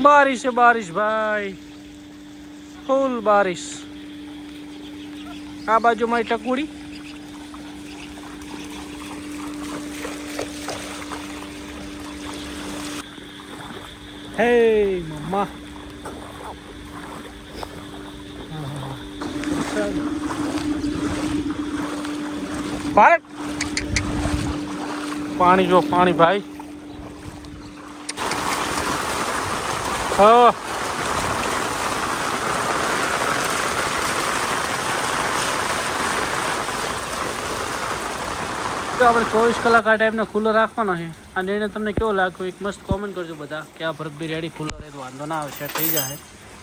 बारिश है बारिश भाई, फूल बारिश। आ बाजू मारी टकुड़ी हे मम्मा पानी जो पानी भाई। हाँ तो આપણે 24 કલાક આ ટાઈપનો ખુલ્લો રાખવાનો છે। આ નિર્ણય તમને કેવો લાગ્યો એક મસ્ત કોમેન્ટ કરજો બધા કે આ ભરત બી રેડી ખુલ્લો રહે તો વાંધો ના આવે, સેટ થઈ જાય।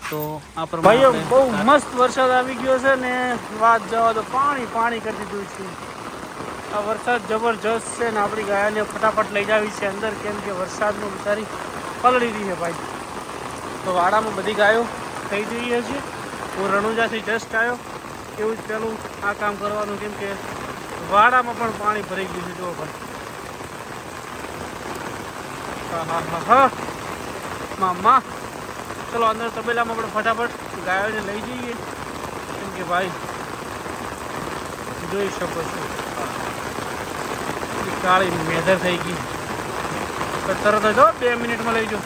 તો આ પ્રમાણે ભાઈઓ બહુ મસ્ત વરસાદ આવી ગયો છે ને વાત જવા તો પાણી પાણી કરી દીધું છે। આ વરસાદ જબરજસ્ત છે ને આપણી ગાયને ફટાફટ લઈ જાવી છે અંદર, કેમ કે વરસાદનું બિચારી પલળી રહી છે ભાઈ। તો વાડામાં બધી ગાયો થઈ જઈ છે। હું રણુજાથી જસ્ટ આવ્યો, એવું જ પહેલું આ કામ કરવાનું, કેમ કે વાડામાં પણ પાણી ભરાઈ ગયું છે। જો ભાઈ હા હા હા હા મામા, ચલો અંદર તબેલામાં આપણે ફટાફટ ગાયોને લઈ જઈએ, કેમ કે ભાઈ જોઈ શકો છો કાળી મેધર થઈ ગઈ। તરત જ 2 મિનિટમાં લઈ જાઓ।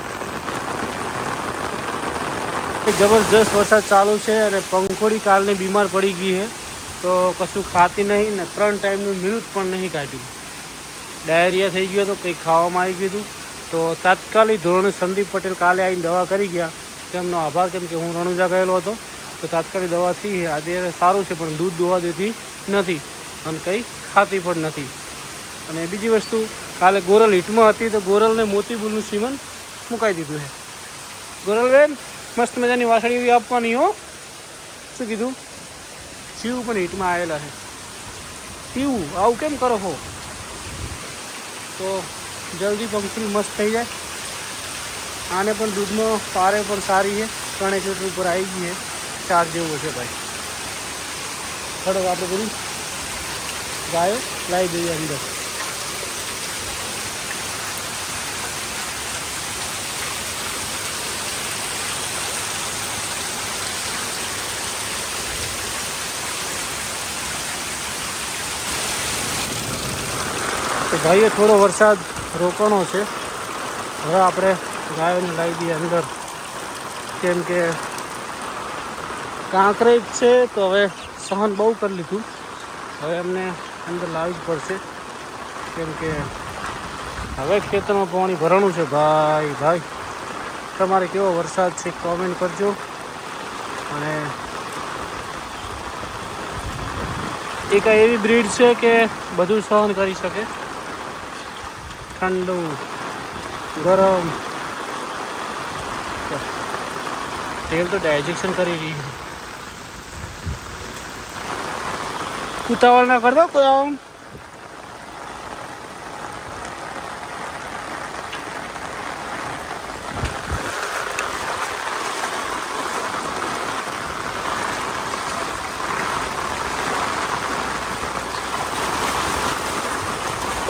જબરજસ્ત વરસાદ ચાલુ છે અને પંખોડી કાલની બીમાર પડી ગઈ છે, તો કશું ખાતી નહીં ને 3 ટાઈમનું મિલ્ક પણ નહીં કાઢ્યું। ડાયરિયા થઈ ગયો તો કંઈ ખાવામાં આવી ગયું હતું, તો તાત્કાલિક ધોરણે સંદીપ પટેલ કાલે આવીને દવા કરી ગયા, તેમનો આભાર, કેમ કે હું રણુજા ગયેલો હતો તો તાત્કાલિક દવા થઈ। આજે સારું છે પણ દૂધ દોવા દેતી નથી અને કંઈ ખાતી પણ નથી। અને બીજી વસ્તુ, કાલે ગોરલ હિટમાં હતી તો ગોરલને મોતીબૂલનું સીમન મુકાઈ દીધું છે। ગોરલબેન મસ્ત મજાની વાસળી આપવાની હો। શું કીધું? શિવ પણ હિટમાં આવેલા છે। શિવ આવું કેમ કરો છો? તો જલ્દી પંખી મસ્ત થઈ જાય। આને પણ દૂધમાં પારે પણ સારી છે, 3 લીટર ઉપર આવી ગઈ છે, 4 જેવું છે ભાઈ। થોડોક આપણે બધું ગાયો લાવી દઈએ અંદર। તો ભાઈએ થોડો વરસાદ રોકવાનો છે, હવે આપણે ગાયોને લાવી દઈએ અંદર, કેમ કે કાંકરેજ છે તો હવે સહન બહુ કરી લીધું, હવે અમને અંદર લાવવી જ પડશે, કેમ કે હવે ખેતરમાં પાણી ભરાણું છે ભાઈ। ભાઈ તમારે કેવો વરસાદ છે કોમેન્ટ કરજો। અને એક એવી બ્રીડ છે કે બધું સહન કરી શકે, ઠંડુ ગરમ, તેલ તો ડાયજેશન કરી રહી છે। ઉતાવળ ના કરતો કોઈ આમ।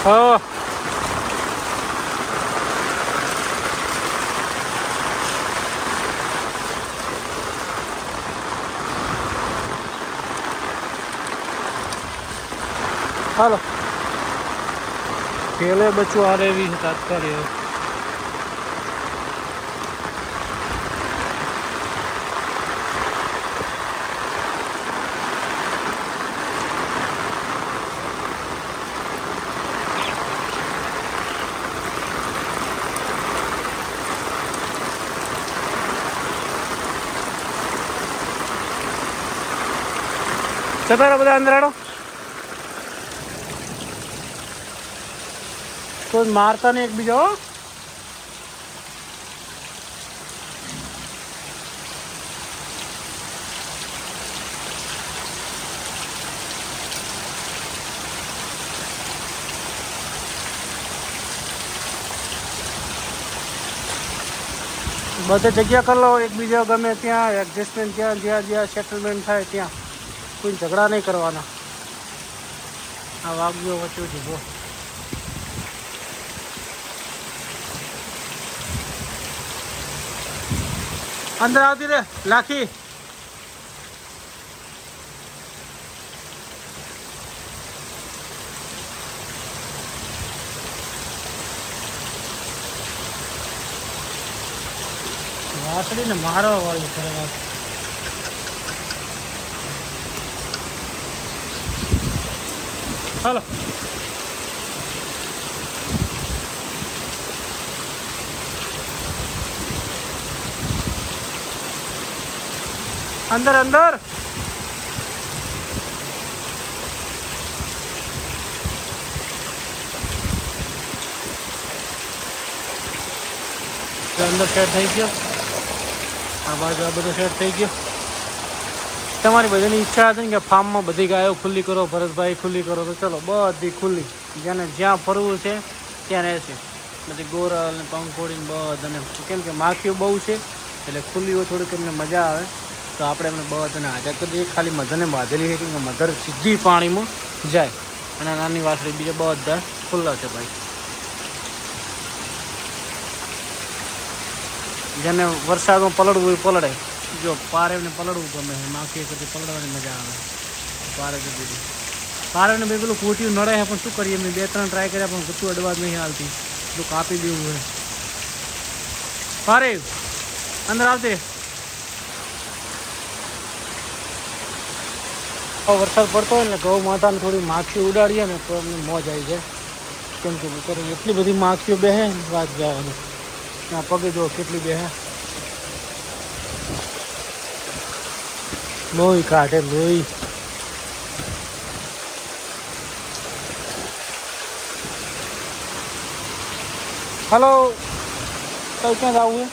હા હાલો, પેલે બચ્ચું હારે એવી છે તાત્કાલિક। ચલો બધા અંદર આડો, કોઈ મારતા નહીં એકબીજા હો। બધે જગ્યા કરી લો એકબીજા, ગમે ત્યાં એડજસ્ટમેન્ટ, ત્યાં જ્યાં જ્યાં સેટલમેન્ટ થાય ત્યાં, કોઈ ઝઘડા નહીં કરવાના। આ વાગ્યો વચ્ચે ઊભો, અંદર આવતી રે લાખી. વાસળી ને મારવા વાળી ખરેખર. હાલો અંદર અંદર. અંદર સેટ થઈ ગયો. આ બાજુ આ બધું સેટ થઈ ગયો. તમારી બધાની ઈચ્છા હતી ને કે ફાર્મમાં બધી ગાયો ખુલ્લી કરો, ભરતભાઈ ખુલ્લી કરો, તો ચલો બધી ખુલ્લી. જેને જ્યાં ફરવું છે ત્યાં રહેશે. બધી ગોરલ ને પંખોળી બધાને, કેમ કે માખીઓ બહુ છે એટલે ખુલ્લી હોય થોડીક એમને મજા આવે. તો આપણે એમને બધાને હાજર કરી દઈએ. ખાલી મધરને બાંધેલી છે કે મધર સીધી પાણીમાં જાય અને નાની વાસળી બીજા બધા ખુલ્લા છે ભાઈ. જેને વરસાદમાં પલળવું હોય પલળે. જો પારેવને પલળવું ગમે છે, માખી પછી પલળવાની મજા આવે. પારે તો દીધી પારેવને બે પેલું કૂટ્યું નડે છે, પણ શું કરીએ, મેં 2-3 ટ્રાય કર્યા પણ કૂટ્યું અડવા જ નહીં હાલતી. તો કાપી દેવું હોય. પારે અંદર આવતી. વરસાદ પડતો હોય ને ગૌ માતાને થોડી માખી ઉડાડીએ ને તો અમને મોજ આવી જાય. કેમ કે બિચારી એટલી બધી માખીઓ બેહે વાત જવાની. ત્યાં પગે જો કેટલી બેહે. લોહી કાઢે લોહી. હલો કઈ ક્યાં જવું છે?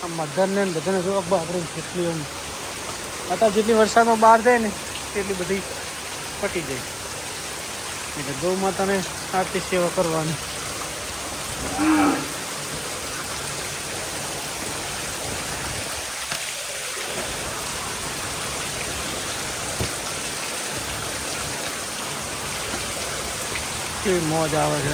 આ મધરને બધાને જો આપણે કેટલી એમ અત્યારે જેટલી વરસાદમાં બહાર જાય ને એટલી બધી પટી જાય. એટલે ગૌ માતાને આરતી સેવા કરવાની. કેવી મોજ આવે છે.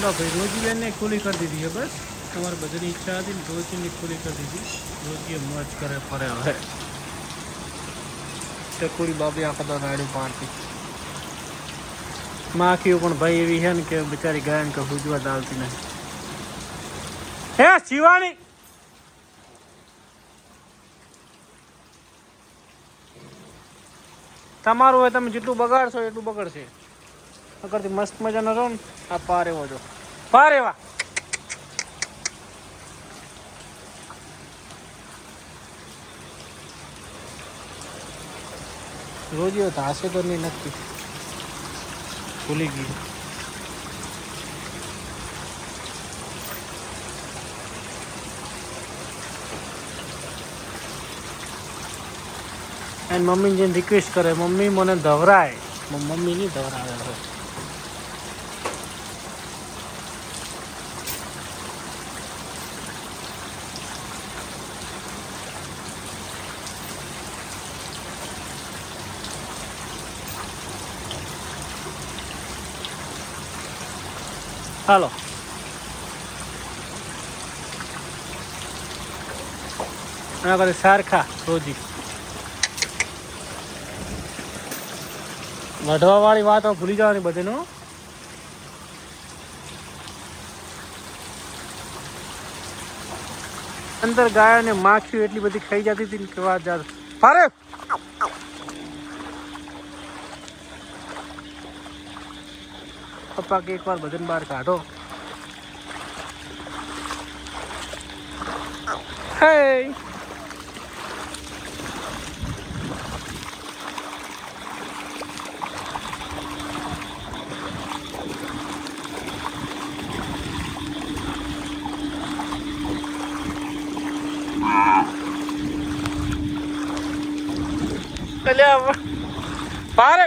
લો ભાઈ રોજીબેનને ખુલ્લી કરી દીધી છે. બસ તમારે બધાની ઈચ્છા હતી ને રોજીની ખુલ્લી કરી દીધી. રોજીએ મોજ કરે ફરે. હવે ચકુરી બાબી આખા રાડ્યું પાડતી. માખીઓ પણ ભાઈ એવી છે ને કે બિચારી ગાયન કે હુજવા દાલતી નહીં. હે શિવાની તમારું હોય, તમે જેટલું બગાડશો એટલું બગડશે. નકરથી મસ્ત મજાનો રહો ને. આ પારેવો જો પારેવા. રોજીઓ તો હાશે તો નહીં નક્કી ભૂલી ગઈ. એની મમ્મીને જેને રિક્વેસ્ટ કરે, મમ્મી મને ધવરાય. મમ્મી નહીં ધવરાવે. હવે હાલો એના કરે સારખા રોજી. વઢવા વાળી વાતો ભૂલી જવાની બધીનો. અંદર ગાયો ને માખીઓ એટલી બધી ખાઈ જતી હતી ને કે વાત જાત. પારે પપ્પા કે એકવાર બધાને બહાર કાઢો. હે પારે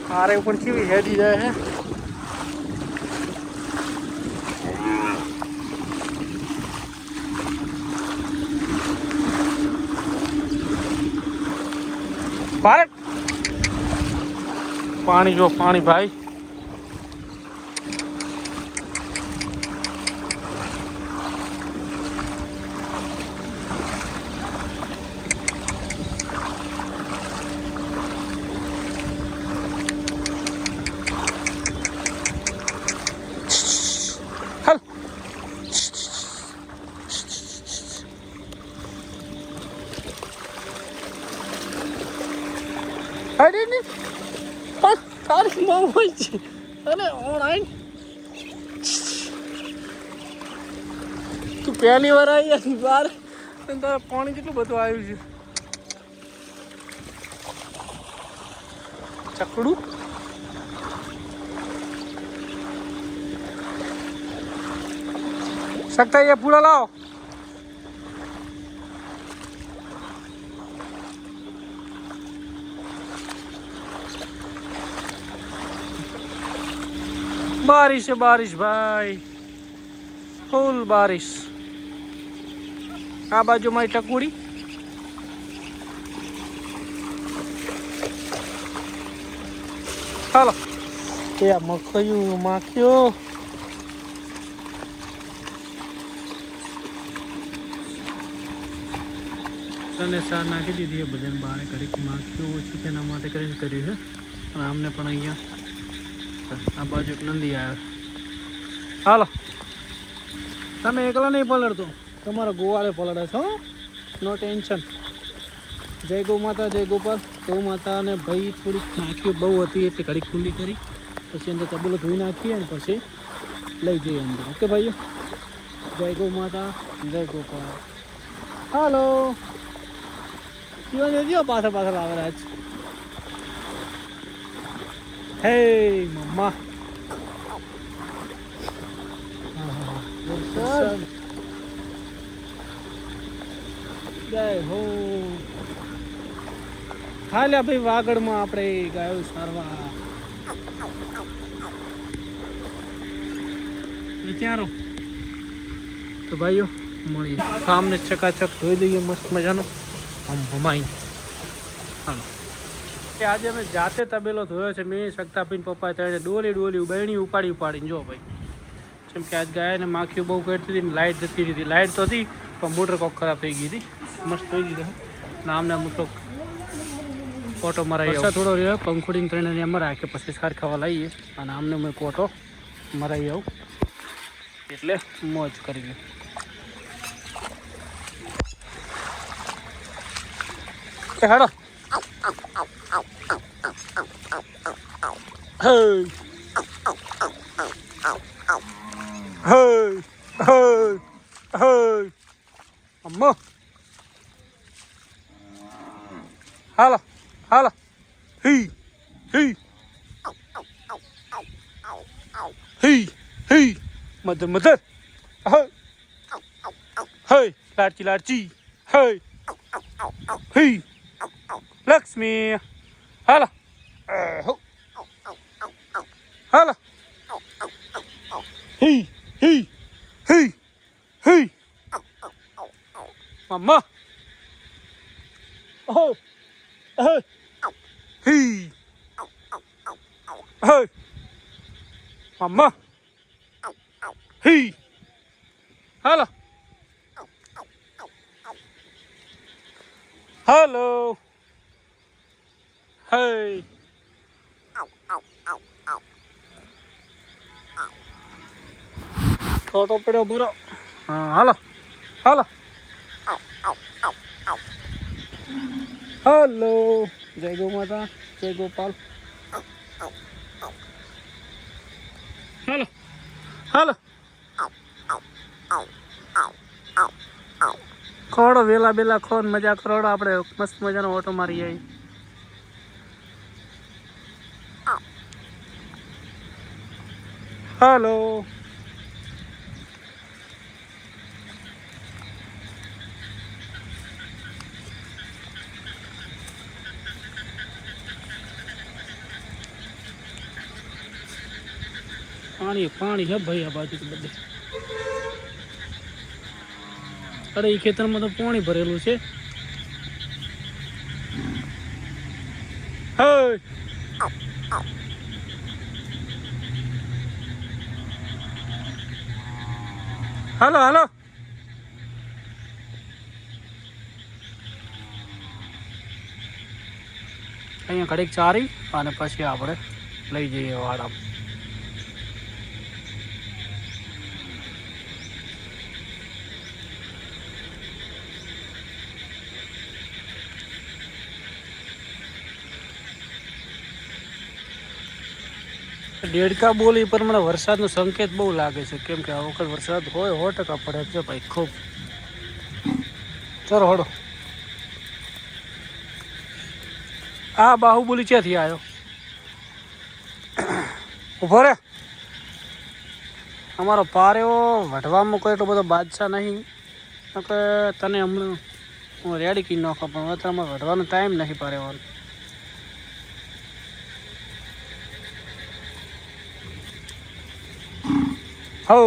પારે પણ કેવી હેડી જાય હે. પારે પાણી જો પાણી ભાઈ. તારી બહુ છે અને ઓનલાઈન તું પહેલી વાર આવી હતી બહાર તારે પાણી કેટલું બધું આવ્યું છે ચકડું શકતા એ પૂરા લાવો बारिश है बारिश भाई फुल बारिश आ बाजू मारी टकुड़ी हालो या मखयू माखियो तने सार नाखी दीधी है बधन बारे घड़ी माखियो ओછી તેના માટે કરીને કર્યું છે અને આમને પણ અહીંયા આ બાજુ એક નંદી આવ્યો હાલો તમે એકલા નહીં પલળતો તમારા ગોવાળે પલળે છો નો ટેન્શન જય ગૌ માતા જય ગોપાલ ગૌ માતાને ભાઈ થોડીક નાખ્યું બહુ હતી એટલે ઘડી ખુલ્લી કરી પછી અંદર તબેલો ધોઈ નાખીએ અને પછી લઈ જઈએ અંદર ઓકે ભાઈઓ જય ગૌ માતા જય ગોપાલ હાલો જીવન જો પાછળ પાછળ આવેલા છે હે મમ્મા જય હો હાલ્યા ભાઈ વાગડમાં આપણે ગાયું સારવા વિચારો તો ભાઈઓ મળીએ સામને ચકાચક ધોઈ દઈએ મસ્ત મજાનો આમ ભમાઈ હાલો આજે અમે જાતે તબેલો ધોયો છે મેં શકતા પીને પપ્પા ત્યારે ડોલી બહેણી ઉપાડીને જો ભાઈ જેમ કે આજ ગાયને માખીઓ બહુ કરતી હતી ને લાઇટ જતી રહી હતી લાઇટ તો હતી પણ મોટર કોક ખરાબ થઈ ગઈ હતી મસ્ત થઈ ગઈ નામને અમુક તો કોટો મરાઈ થોડો રહ્યો પંખુડીને ત્રણે એમાં રાખે પછી સાર ખાવા લાવીએ અને આમને મેં કોટો મરાઈ આવું એટલે મોજ કરી ગયો હેડો Hey! Hey! Hey! Hey! Amma! Hala! Hala! Hey! Hey! Hey! Hey! Mother! Hey! Hey! Larchi! Hey! Hey! Lakshmi! Hala! Hala! Hey! Hey! Hey! Hey! Mama! Oh! Hey! Hey! Hey! Mama! Hey! Hala! Hello! Hey! કોટો પડ્યો બુરો હા હાલો હાલો હાલો જય ગૌ માતા જય ગોપાલ હાલો હાલો ખોડો વેલા બેલા ખો મજા કરોડો આપણે મસ્ત મજાનો ઓટો મારી આવી હાલો પાણી છે ભાઈ આ બાજુ બધે અરે એ ખેતરમાં તો પાણી ભરેલું છે હાલો હાલો અહીંયા ઘડીક ચારી અને પછી આપણે લઈ જઈએ વાડા દેડકા બોલી પર મને વરસાદનો સંકેત બહુ લાગે છે, કેમ કે આ વખત વરસાદ હોય 100% પડે છે ભાઈ, ખૂબ. ચલો હડો. આ બાહુબલી ક્યાંથી આવ્યો? ઉભો રે. અમારો પારેવો વઢવામાં કોઈ એટલો બધો બાદશાહ નહીં કે તને હમણાં હું રેડી કરી નાખો, પણ અત્યારે અમારે વઢવાનો ટાઈમ નહીં પારેવાનો. હો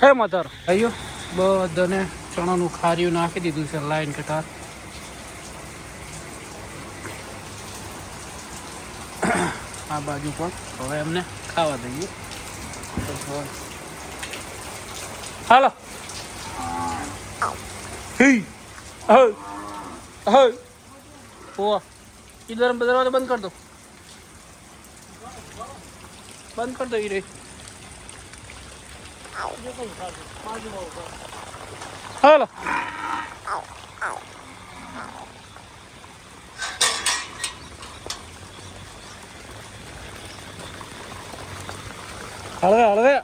હે મધર ભાઈઓ, બધાને ચણાનું ખાર્યું નાખી દીધું છે લાઈન કટાર. આ બાજુ પણ હવે એમને ખાવા દઈએ. હાલો. હી હો હો ઓ ઇધર દરવાजा બંધ कर दो, બંધ कर दो. रे હાલો. હળવે હળવે.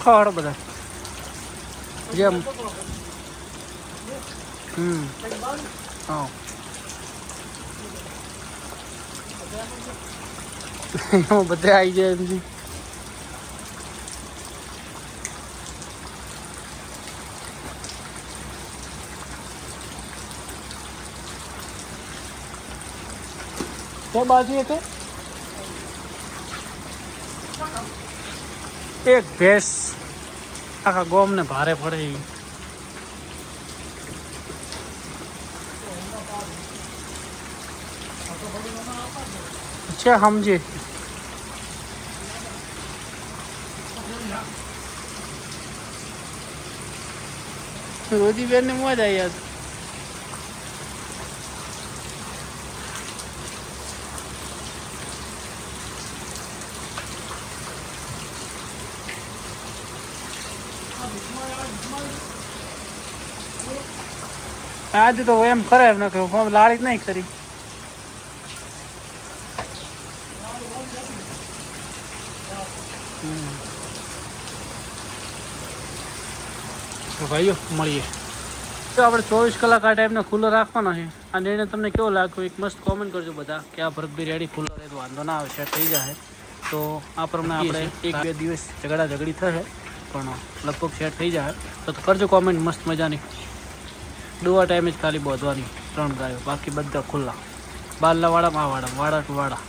ખાવાડો બધા જેમ. હા એમાં બધા આવી જાય એમ. क्या बाजी है? एक भैंस आखा गोम ने भारे पड़े. अच्छा समझे. रोजी बेन ने मजा आई यार. आज तो एम करे एम ना लाड़ी नहीं करी. તો ભાઈઓ મળીએ. તો આપણે 24 કલાક આ ટાઈપનો ખુલ્લો રાખવાનો છે. આ નિર્ણય તમને કેવો લાગ્યો એક મસ્ત કોમેન્ટ કરજો બધા, કે આ ભરત બી રેડી ખુલ્લો રહે તો વાંધો ના આવે, સેટ થઈ જાય. તો આ પ્રમાણે આપણે 1-2 દિવસ ઝઘડી થશે, પણ લગભગ સેટ થઈ જાય. તો કરજો કોમેન્ટ મસ્ત મજાની. દોવા ટાઈમે જ ખાલી બોધવાની 3 ગાયો, બાકી બધા ખુલ્લા. બારલા વાળા, વાળા ટુ વાળા.